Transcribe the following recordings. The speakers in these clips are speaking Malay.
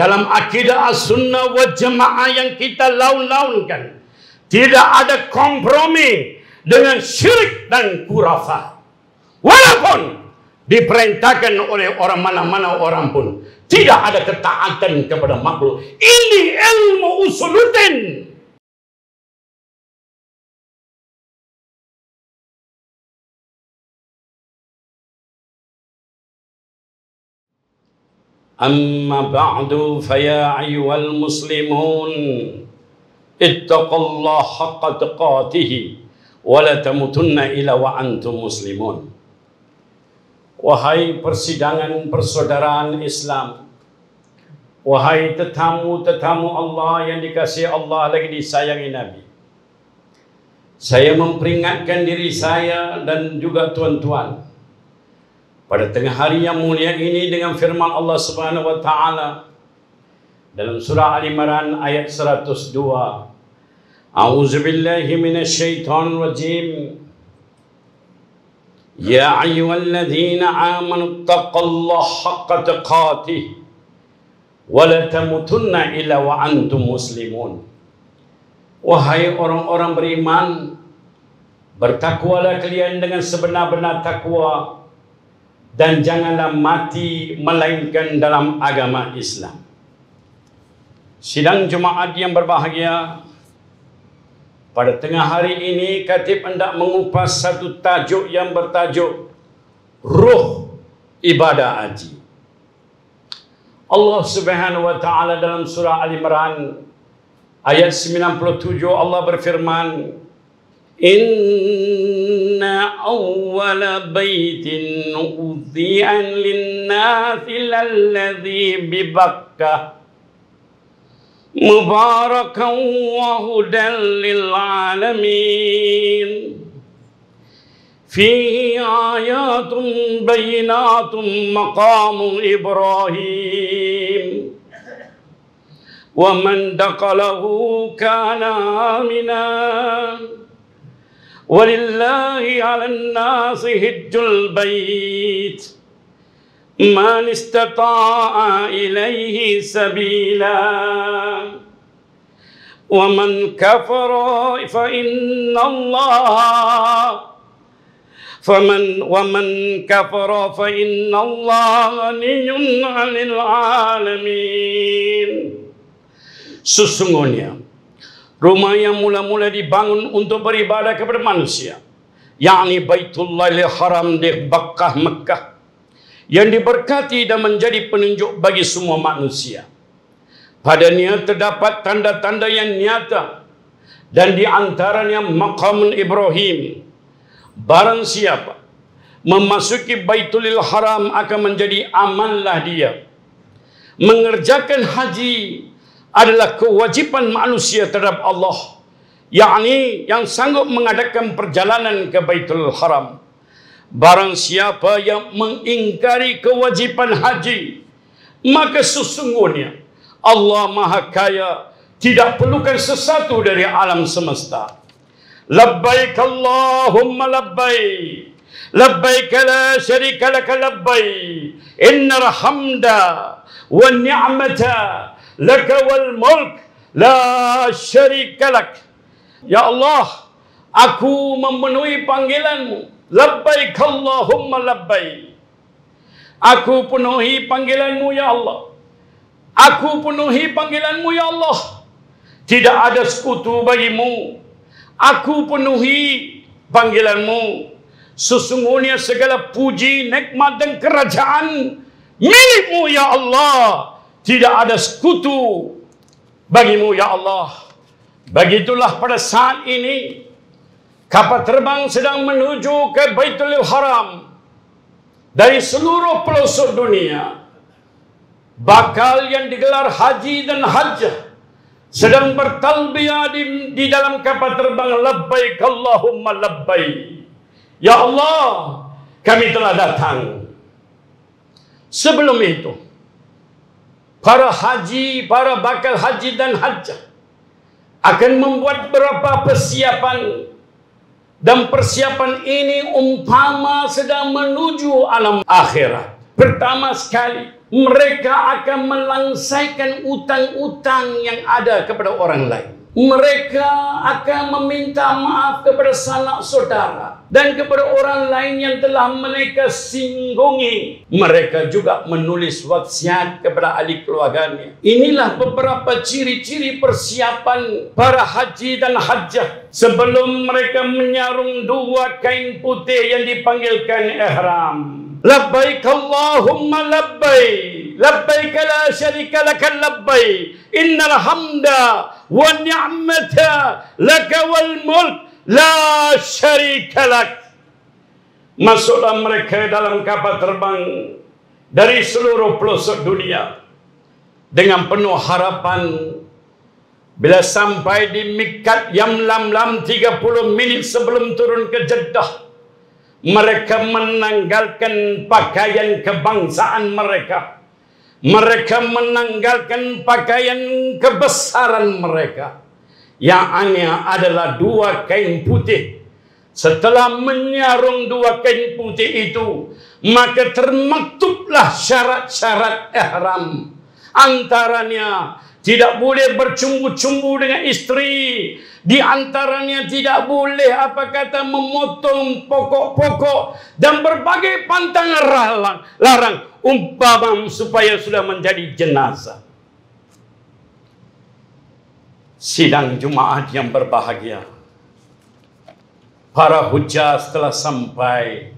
dalam akidah as-sunnah wal jamaah yang kita laun-launkan, tidak ada kompromi dengan syirik dan khurafat. Walaupun diperintahkan oleh orang mana-mana orang pun, tidak ada ketaatan kepada makhluk. Ini ilmu usuluddin. Amma ba'du faya ayyuhal muslimun ittaqullaha haqqa tuqatih wa la tamutunna illa wa antum muslimun. Wahai persidangan persaudaraan Islam, wahai tetamu-tetamu Allah yang dikasihi Allah lagi disayangi Nabi, saya memperingatkan diri saya dan juga tuan-tuan pada tengah hari yang mulia ini dengan firman Allah Subhanahu wa taala dalam surah Al-Imran ayat 102. A'udzubillahi minasyaitonir rajim. Ya ayyuhalladzina amanu taqullaha haqqa tuqatih wa la tamutunna illa wa antum muslimun. Wahai orang-orang beriman, bertakwalah kalian dengan sebenar-benar takwa, dan janganlah mati melainkan dalam agama Islam. Sidang jemaat yang berbahagia, pada tengah hari ini Khatib hendak mengupas satu tajuk yang bertajuk Ruh Ibadah Haji. Allah Subhanahu wa taala dalam surah Al-Imran ayat 97 Allah berfirman, Inna awwala baitin udhi'an linnasi lalladhi bibakkah mubarakan wa hudan lil alamin fihi ayatun bayinatun maqamu Ibrahim wa man daqalahu kana aminan walillahi 'alan nasi hajjul bait man istata'a ilaihi sabila wa man kafara fa inna Allah kafara fa inna Allah ghaniyyun 'anil 'alamin. Sesungguhnya rumah yang mula-mula dibangun untuk beribadah kepada manusia, yakni Baitullahil Haram di Bakkah, Mekah, yang diberkati dan menjadi penunjuk bagi semua manusia. Padanya terdapat tanda-tanda yang nyata, dan di antaranya maqam Ibrahim. Barang siapa memasuki Baitullahil Haram akan menjadi amanlah dia. Mengerjakan haji adalah kewajiban manusia terhadap Allah, yakni yang sanggup mengadakan perjalanan ke Baitul Haram. Barang siapa yang mengingkari kewajiban haji, maka sesungguhnya Allah Maha Kaya tidak perlukan sesuatu dari alam semesta. Labbaik Allahumma labbaik, labbaik la syarika laka labbaik, innal hamda wan ni'mata laka wal mulk la syarika lak. Ya Allah, aku memenuhi panggilanmu. Labbaik Allahumma labbaik. Aku penuhi panggilanmu ya Allah. Aku penuhi panggilanmu ya Allah. Tidak ada sekutu bagimu. Aku penuhi panggilanmu. Sesungguhnya segala puji, nikmat dan kerajaan milikmu ya Allah. Tidak ada sekutu bagimu ya Allah. Begitulah pada saat ini kapal terbang sedang menuju ke Baitullahil Haram dari seluruh pelosok dunia. Bakal yang digelar haji dan hajjah sedang bertalbiyah di dalam kapal terbang. Labbaik Allahumma labbaik. Ya Allah, kami telah datang. Sebelum itu, para haji, para bakal haji dan hajjah akan membuat beberapa persiapan, dan persiapan ini umpama sedang menuju alam akhirat. Pertama sekali, mereka akan melangsaikan utang-utang yang ada kepada orang lain. Mereka akan meminta maaf kepada sanak saudara dan kepada orang lain yang telah mereka singgungi. Mereka juga menulis wasiat kepada ahli keluarganya. Inilah beberapa ciri-ciri persiapan para haji dan hajjah sebelum mereka menyarung dua kain putih yang dipanggilkan ihram. Labbaik Allahumma labbaik, labbaik la syarika laka labbaik, innal hamda wa ni'mata laka wal mulk la syarika lak. Masuklah mereka dalam kapal terbang dari seluruh pelosok dunia dengan penuh harapan. Bila sampai di Mikat Yamlam 30 minit sebelum turun ke Jeddah, mereka menanggalkan pakaian kebangsaan mereka. Mereka menanggalkan pakaian kebesaran mereka. Yang hanya adalah dua kain putih. Setelah menyarung dua kain putih itu, maka termaktublah syarat-syarat ihram. Antaranya, tidak boleh bercumbu-cumbu dengan istri. Di antaranya tidak boleh memotong pokok-pokok dan berbagai pantangan larang umpama supaya sudah menjadi jenazah. Sidang Jumaat yang berbahagia, para hujjah setelah sampai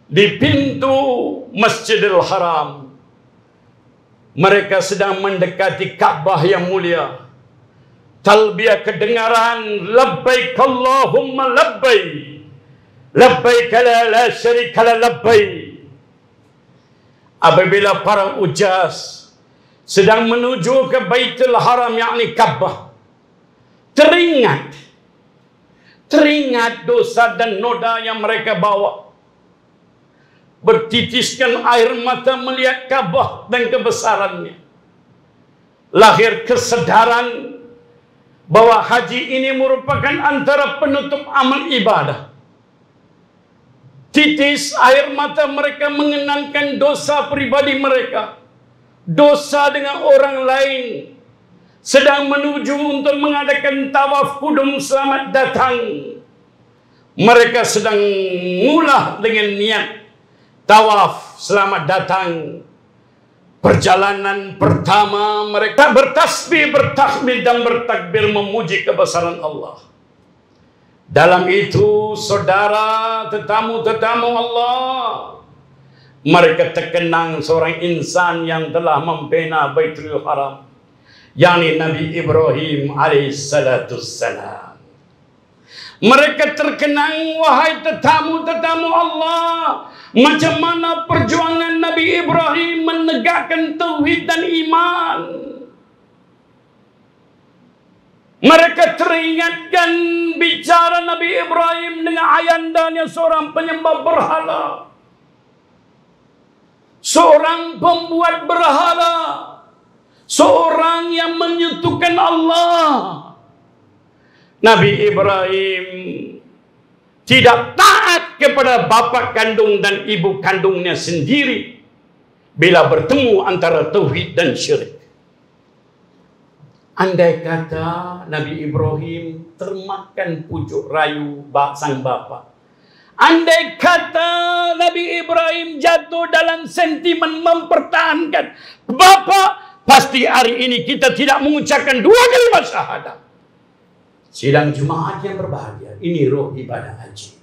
di pintu Masjidil Haram, mereka sedang mendekati Ka'bah yang mulia. Talbiyah kedengaran, labbaik Allahumma labbaik, labbaik la syarika la labbaik. Apabila para ujas sedang menuju ke Baitul Haram, yakni Ka'bah, teringat dosa dan noda yang mereka bawa. Bertitiskan air mata melihat Ka'bah dan kebesarannya. Lahir kesadaran bahwa haji ini merupakan antara penutup amal ibadah. Titis air mata mereka mengenangkan dosa pribadi mereka, dosa dengan orang lain. Sedang menuju untuk mengadakan tawaf kudum selamat datang. Mereka sedang mula dengan niat tawaf selamat datang. Perjalanan pertama mereka bertasbih, bertahmid dan bertakbir memuji kebesaran Allah. Dalam itu, saudara, tetamu-tetamu Allah, mereka terkenang seorang insan yang telah membina Baitul Haram, yakni Nabi Ibrahim alaihissalam. Mereka terkenang, wahai tetamu-tetamu Allah, macam mana perjuangan Nabi Ibrahim menegakkan tauhid dan iman. Mereka teringatkan bicara Nabi Ibrahim dengan ayandanya, seorang penyembah berhala, seorang pembuat berhala, seorang yang menyekutukan Allah. Nabi Ibrahim tidak taat kepada bapa kandung dan ibu kandungnya sendiri bila bertemu antara tauhid dan syirik. Andai kata Nabi Ibrahim termakan pujuk rayu sang bapa, andai kata Nabi Ibrahim jatuh dalam sentimen mempertahankan bapa, pasti hari ini kita tidak mengucapkan dua kalimat syahadat. Sidang Jumaat yang berbahagia, ini roh ibadah haji.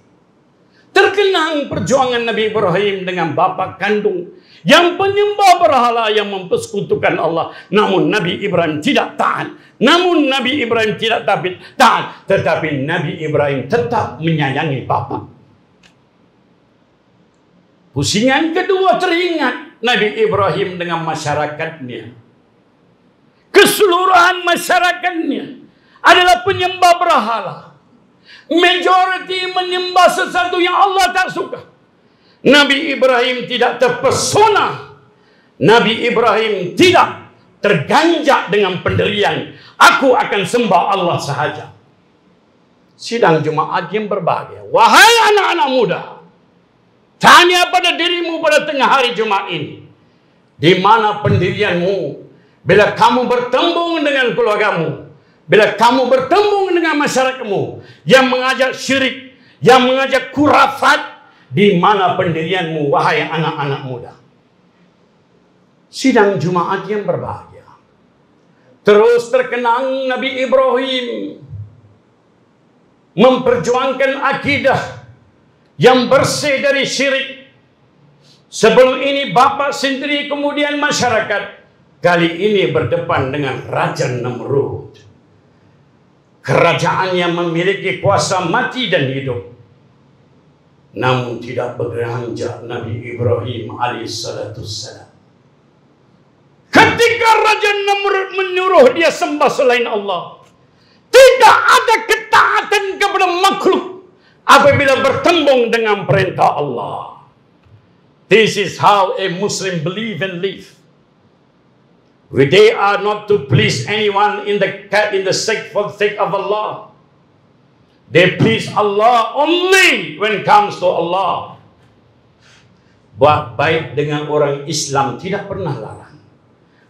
Terkenang perjuangan Nabi Ibrahim dengan bapa kandung yang penyembah berhala, yang mempersekutukan Allah. Namun Nabi Ibrahim tidak taat. Namun Nabi Ibrahim tidak taat. Tetapi Nabi Ibrahim tetap menyayangi bapa. Pusingan kedua, teringat Nabi Ibrahim dengan masyarakatnya. Keseluruhan masyarakatnya adalah penyembah berhala. Majoriti menyembah sesuatu yang Allah tak suka. Nabi Ibrahim tidak terpesona. Nabi Ibrahim tidak terganjak dengan pendirian, aku akan sembah Allah sahaja. Sidang Jumaat yang berbahagia, wahai anak-anak muda, Tanya pada dirimu pada tengah hari Jumat ini. Di mana pendirianmu? Bila kamu bertembung dengan keluargamu, bila kamu bertembung dengan masyarakatmu yang mengajak syirik, yang mengajak khurafat, di mana pendirianmu, wahai anak-anak muda? Sidang Jumaat yang berbahagia. Terus terkenang Nabi Ibrahim memperjuangkan akidah yang bersih dari syirik. Sebelum ini bapa sendiri, kemudian masyarakat. Kali ini berdepan dengan Raja Namrud. Kerajaan yang memiliki kuasa mati dan hidup. Namun tidak beranjak Nabi Ibrahim alaihissalam. Ketika Raja Namrud menyuruh dia sembah selain Allah, tidak ada ketaatan kepada makhluk apabila bertembung dengan perintah Allah. This is how a Muslim believe and live. They are not to please anyone in the sake for the sake of Allah. They please Allah only when it comes to Allah. Buat baik dengan orang Islam tidak pernah larang.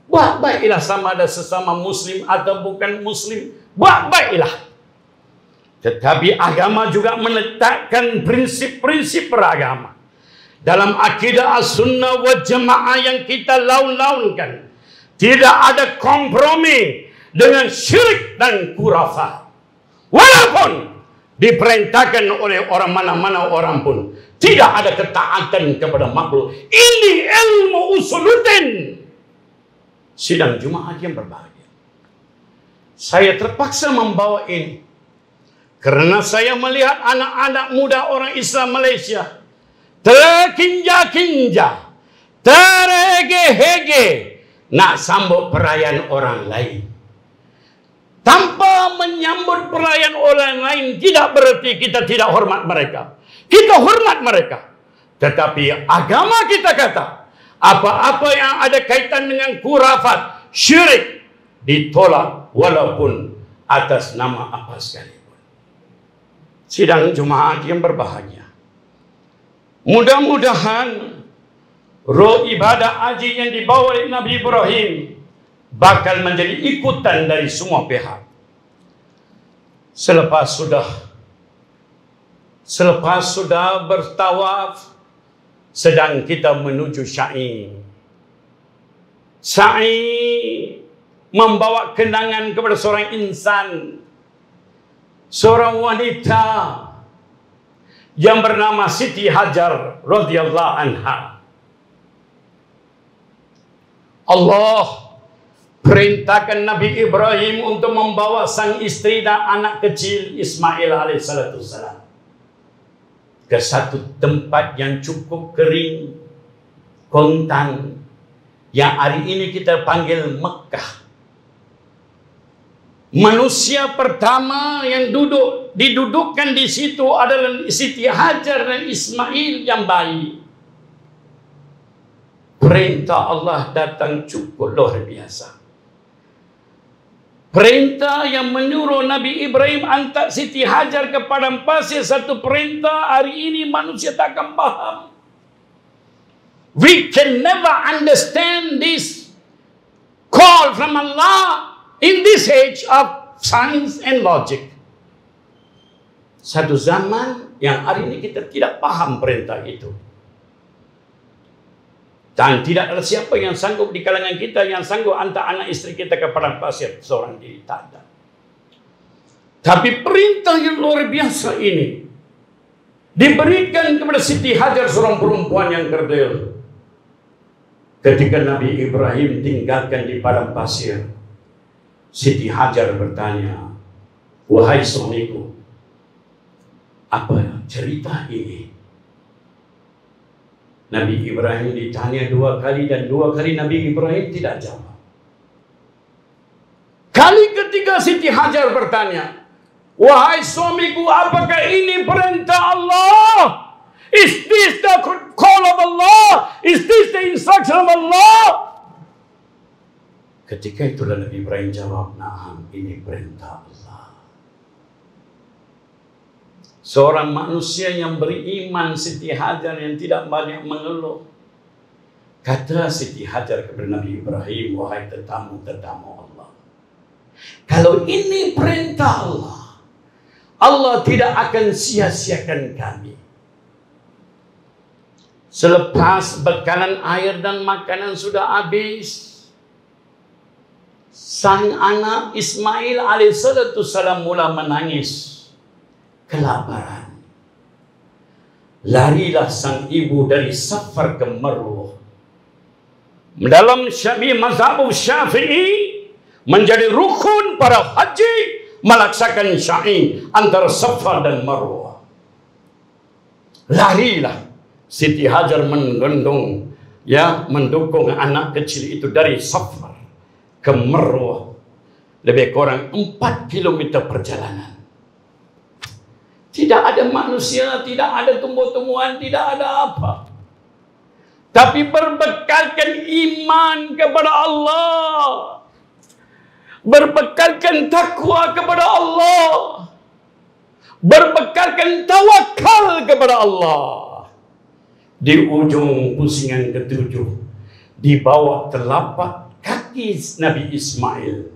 Buat baiklah sama ada sesama Muslim atau bukan Muslim. Buat baiklah. Tetapi agama juga meletakkan prinsip-prinsip beragama. Dalam akidah as-sunnah wa jamaah yang kita laun-launkan. Tidak ada kompromi dengan syirik dan khurafat. Walaupun diperintahkan oleh orang mana-mana orang pun, tidak ada ketaatan kepada makhluk. Ini ilmu usuluddin. Sidang Jumaat yang berbahagia. Saya terpaksa membawa ini karena saya melihat anak-anak muda orang Islam Malaysia terkinja-kinja, terhege-hege nak sambut perayaan orang lain. Tanpa menyambut perayaan orang lain tidak berarti kita tidak hormat mereka. Kita hormat mereka. Tetapi agama kita kata, apa-apa yang ada kaitan dengan khurafat, syirik, ditolak walaupun atas nama apa sekalipun. Sidang Jumaat yang berbahagia. Mudah-mudahan roh ibadah haji yang dibawa oleh Nabi Ibrahim bakal menjadi ikutan dari semua pihak. Selepas sudah bertawaf, sedang kita menuju Sa'i. Sa'i membawa kenangan kepada seorang insan, seorang wanita yang bernama Siti Hajar radhiyallahu anha. Allah perintahkan Nabi Ibrahim untuk membawa sang istri dan anak kecil Ismail alaihissalam ke satu tempat yang cukup kering, kontan, yang hari ini kita panggil Mekah. Manusia pertama yang didudukkan di situ adalah Siti Hajar dan Ismail yang bayi. Perintah Allah datang cukup luar biasa. Perintah yang menyuruh Nabi Ibrahim hantar Siti Hajar ke padang pasir, satu perintah hari ini manusia tak akan paham. We can never understand this call from Allah in this age of science and logic. Satu zaman yang hari ini kita tidak paham perintah itu. Dan tidak ada siapa yang sanggup di kalangan kita yang sanggup hantar anak istri kita ke padang pasir seorang diri. Tak ada. Tapi perintah yang luar biasa ini diberikan kepada Siti Hajar, seorang perempuan yang kerdil. Ketika Nabi Ibrahim tinggalkan di padang pasir, Siti Hajar bertanya, "Wahai suamiku, apa cerita ini?" Nabi Ibrahim ditanya dua kali dan dua kali Nabi Ibrahim tidak jawab. Kali ketiga Siti Hajar bertanya, "Wahai suamiku, apakah ini perintah Allah? Is this the call of Allah? Is this the instruction of Allah?" Ketika itulah Nabi Ibrahim jawab, "Naam, ini perintah Allah." Seorang manusia yang beriman, Siti Hajar, yang tidak banyak mengeluh. Kata Siti Hajar kepada Nabi Ibrahim, wahai tetamu-tetamu Allah, kalau ini perintah Allah, Allah tidak akan sia-siakan kami. Selepas bekalan air dan makanan sudah habis, sang anak Ismail alaihissalam mula menangis kelaparan. Larilah sang ibu dari Safar ke Marwah. Dalam mazhab Syafi'i menjadi rukun para haji melaksanakan sya'i antara Safar dan Marwah. Larilah Siti Hajar mendukung anak kecil itu dari Safar ke Marwah, lebih kurang 4 kilometer perjalanan. Tidak ada manusia, tidak ada tumbuh-tumbuhan, tidak ada apa. Tapi berbekalkan iman kepada Allah, berbekalkan takwa kepada Allah, berbekalkan tawakal kepada Allah. Di ujung pusingan ketujuh, di bawah telapak kaki Nabi Ismail,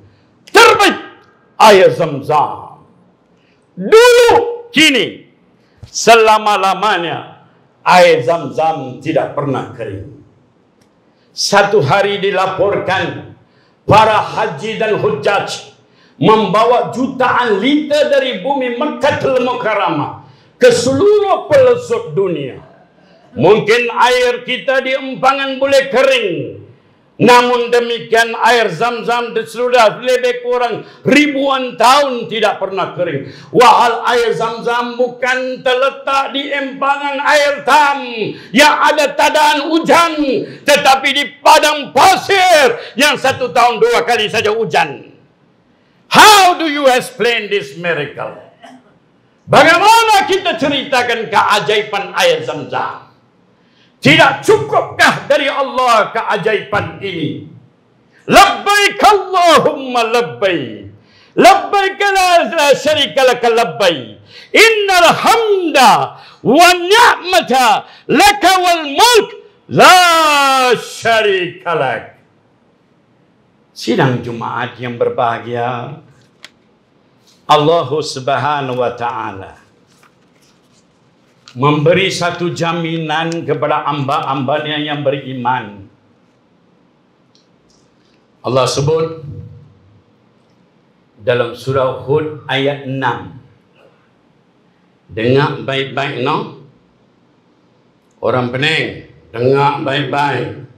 terbit air Zam-Zam. Dulu, kini, selama-lamanya air Zam-Zam tidak pernah kering. Satu hari dilaporkan para haji dan hujjaj membawa jutaan liter dari bumi Makkatul Mukarramah ke seluruh pelosok dunia. Mungkin air kita di empangan boleh kering, namun demikian air Zam-Zam sudah lebih kurang ribuan tahun tidak pernah kering. Wahal air Zam-Zam bukan terletak di empangan air tam yang ada tadaan hujan, tetapi di padang pasir yang 1 tahun 2 kali saja hujan. How do you explain this miracle? Bagaimana kita ceritakan keajaiban air Zam-Zam? Tidak cukupkah dari Allah keajaiban ini? Labbaik Allahumma labbaik, labbaik la syarika lak labbaik, innal hamda wa ni'mata laka wal mulk la syarika lak. Sidang Jumat yang berbahagia, Allah Subhanahu wa ta'ala memberi satu jaminan kepada hamba-hambanya yang beriman. Allah sebut dalam surah Hud ayat 6. Dengar baik-baik, no? Orang Penang, dengar baik-baik.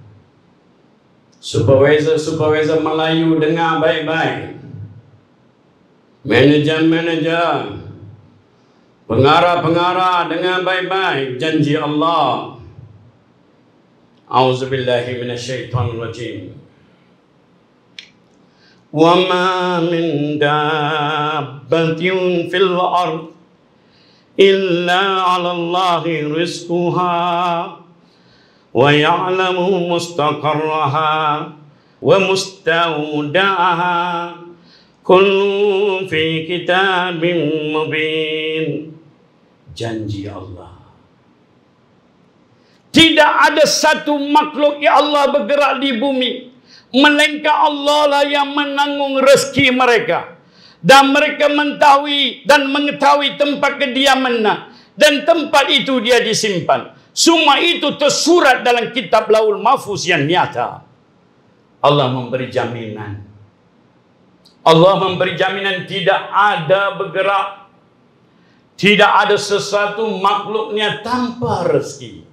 Supervisor Melayu, dengar baik-baik. Manager, pengarah-pengarah, dengar baik-baik janji Allah. A'udzubillahi minasyaitonir rajim. Wa ma min dabbatin fil ard illa 'ala Allahi rizquha wa ya'lamu mustaqarraha wa mustawda'aha kullu fi kitabim mubin. Janji Allah. Tidak ada satu makhluk yang Allah bergerak di bumi, melainkan Allah lah yang menanggung rezeki mereka. Dan mereka mengetahui tempat kediamannya, dan tempat itu dia disimpan. Semua itu tersurat dalam kitab Lauhul Mahfuz yang nyata. Allah memberi jaminan. Allah memberi jaminan tidak ada bergerak, tidak ada sesuatu makhluknya tanpa rezeki.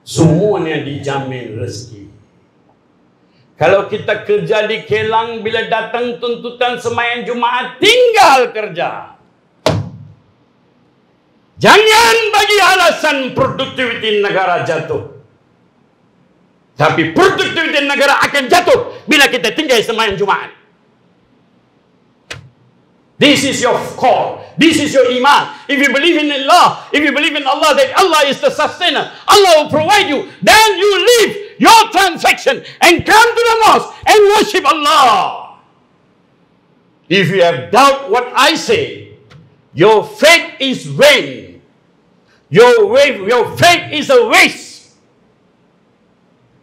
Semuanya dijamin rezeki. Kalau kita kerja di kilang, bila datang tuntutan sembahyang Jumaat, tinggal kerja. Jangan bagi alasan produktiviti negara jatuh. Tapi produktiviti negara akan jatuh bila kita tinggal sembahyang Jumaat. This is your call. This is your iman. If you believe in Allah, that Allah is the sustainer, Allah will provide you. Then you leave your transaction and come to the mosque and worship Allah. If you have doubt what I say, Your faith is vain. Your faith is a waste.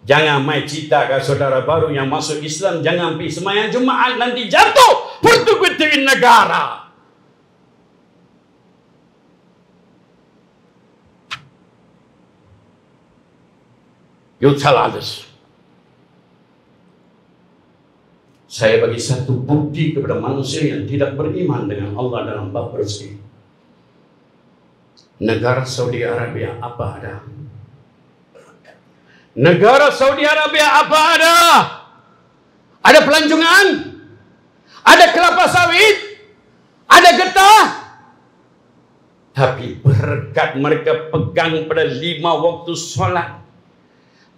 Jangan mai cerita ke saudara baru yang masuk Islam, jangan pergi sembahyang Jumaat nanti jatuh pertukutin negara. You tell others. Saya bagi satu bukti kepada manusia yang tidak beriman dengan Allah dalam bab rezeki. Negara Saudi Arabia apa ada? Negara Saudi Arabia apa ada? Ada pelancongan? Ada kelapa sawit? Ada getah? Tapi berkat mereka pegang pada 5 waktu solat,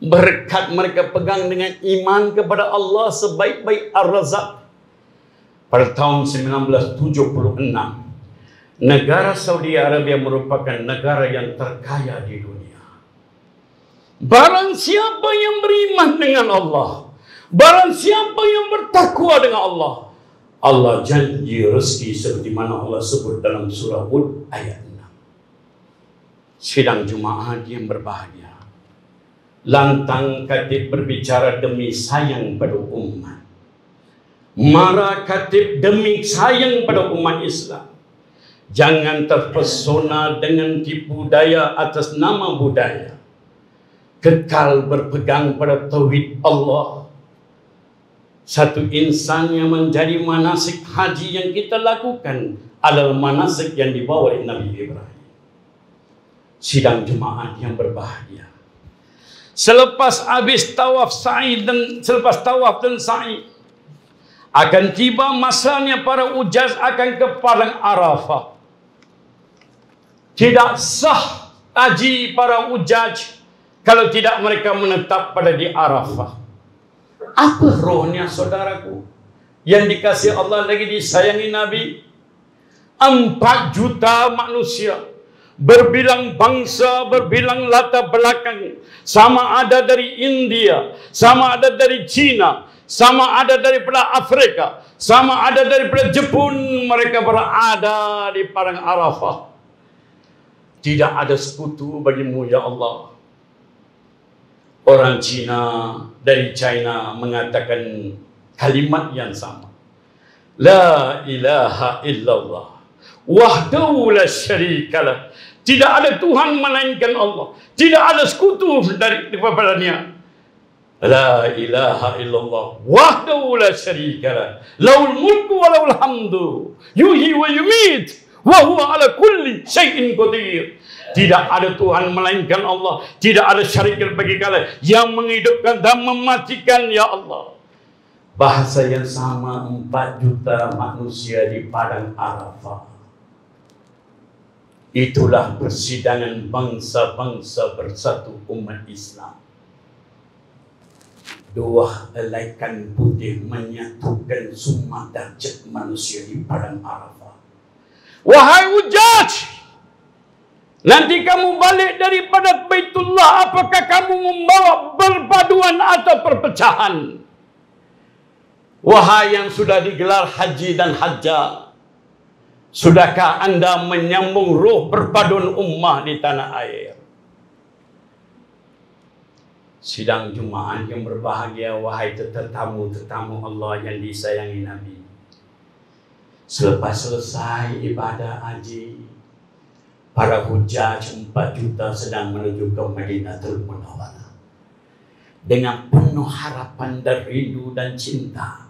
berkat mereka pegang dengan iman kepada Allah sebaik-baik Ar-Razzaq. Pada tahun 1976, negara Saudi Arabia merupakan negara yang terkaya di dunia. Barang siapa yang beriman dengan Allah, barang siapa yang bertakwa dengan Allah, Allah janji rezeki seperti mana Allah sebut dalam surah Hud ayat 6. Sidang Jumaat yang berbahagia, lantang khatib berbicara demi sayang pada umat. Marah khatib demi sayang pada umat Islam. Jangan terpesona dengan tipu daya atas nama budaya. Kekal berpegang pada tauhid Allah. Satu insan yang menjadi manasik haji yang kita lakukan adalah manasik yang dibawa oleh Nabi Ibrahim. Sidang Jumaat yang berbahagia, selepas habis tawaf sa'i dan sa'i, akan tiba masanya para ujaz akan ke padang Arafah. Tidak sah haji para ujaz kalau tidak mereka menetap pada di Arafah. Apa rohnya saudaraku yang dikasih Allah lagi disayangi Nabi? 4 juta manusia, berbilang bangsa, berbilang latar belakang, sama ada dari India, sama ada dari China, sama ada daripada Afrika, sama ada daripada Jepun, mereka berada di padang Arafah. Tidak ada sekutu bagimu ya Allah. Orang Cina dari China mengatakan kalimat yang sama. La ilaha illallah wahdahu la syarikalah. Tidak ada Tuhan melainkan Allah. Tidak ada sekutu daripadanya. La ilaha illallah wahdahu la syarikalah. Lahul mulku wa lahul hamdu. Yuhyi wa yumit wa huwa ala kulli syai'in qadir. Tidak ada Tuhan melainkan Allah. Tidak ada syarikat bagi kalian yang menghidupkan dan mematikan ya Allah. Bahasa yang sama 4 juta manusia di padang Arafah. Itulah persidangan bangsa-bangsa bersatu umat Islam. 2 helai kain putih menyatukan semua darjat manusia di padang Arafah. Wahai ujaj, nanti kamu balik daripada Baitullah, apakah kamu membawa perpaduan atau perpecahan? Wahai yang sudah digelar haji dan hajjah, sudahkah anda menyambung roh perpaduan ummah di tanah air? Sidang Jumaat yang berbahagia, wahai tetamu-tetamu Allah yang disayangi Nabi. Selepas selesai ibadah haji, para hujaj 4 juta sedang menuju ke Madinatul Munawwarah dengan penuh harapan dan rindu dan cinta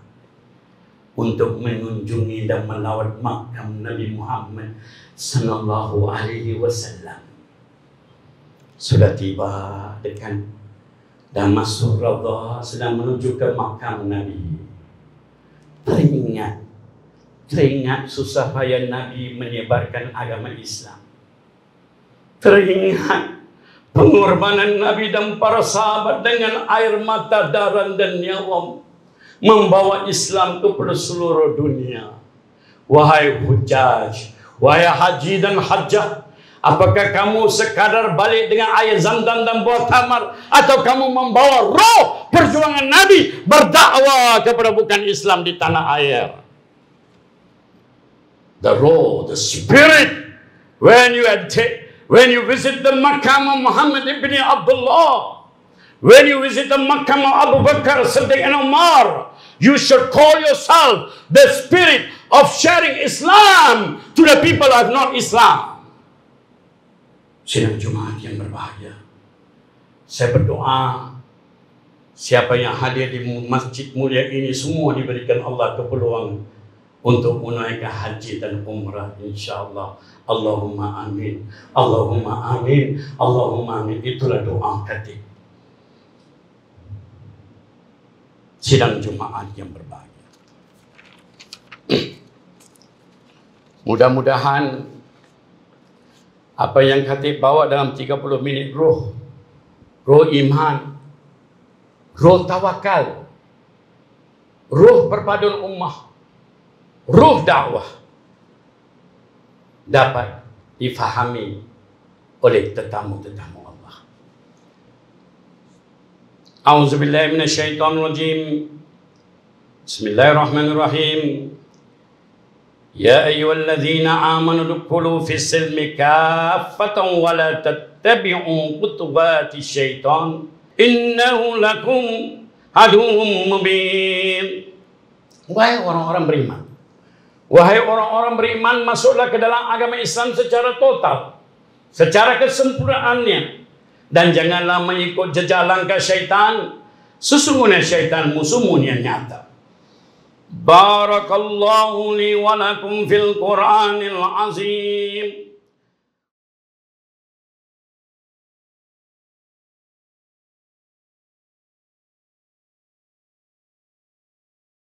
untuk mengunjungi dan melawat makam Nabi Muhammad sallallahu alaihi wasallam. Sudah tiba dekat dan masuk Raudhah, sedang menuju ke makam Nabi. Teringat susah payah Nabi menyebarkan agama Islam. Teringat pengorbanan Nabi dan para sahabat dengan air mata, darah dan nyawa membawa Islam kepada seluruh dunia. Wahai hujaj, wahai haji dan hajjah, apakah kamu sekadar balik dengan air zam-zam dan buah tamar, atau kamu membawa roh perjuangan Nabi berdakwah kepada bukan Islam di tanah air? the roh, the spirit. When you visit the Maqam of Muhammad ibn Abdullah, when you visit the Maqam of Abu Bakr, Siddiq and Umar, you should call yourself the spirit of sharing Islam to the people who have not Islam. Sidang Jumaat yang berbahagia, saya berdoa siapa yang hadir di masjid mulia ini semua diberikan Allah kepeluang untuk menunaikan haji dan umrah, insyaAllah. Allahumma amin, Allahumma amin, Allahumma amin. Itulah doa khatib sidang Jumaat yang berbahagia. Mudah-mudahan apa yang khatib bawa dalam 30 minit roh iman, roh tawakal, roh perpaduan ummah, roh dakwah dapat difahami oleh tetamu-tetamu Allah. A'udzubillahi minasyaitonirrajim. Bismillahirrahmanirrahim. Ya ayyuhalladzina amanu dukhulu fis silmi kaffatan wa la tattabi'u khutuwati syaitan innahu lakum aduwwum mubin. Wahai orang-orang beriman, wahai orang-orang beriman, masuklah ke dalam agama Islam secara total, secara kesempurnaannya, dan janganlah mengikut jejak langkah syaitan. Sesungguhnya syaitan musuhmu yang nyata. Barakallahu li wa lakum fil Qur'anil azim.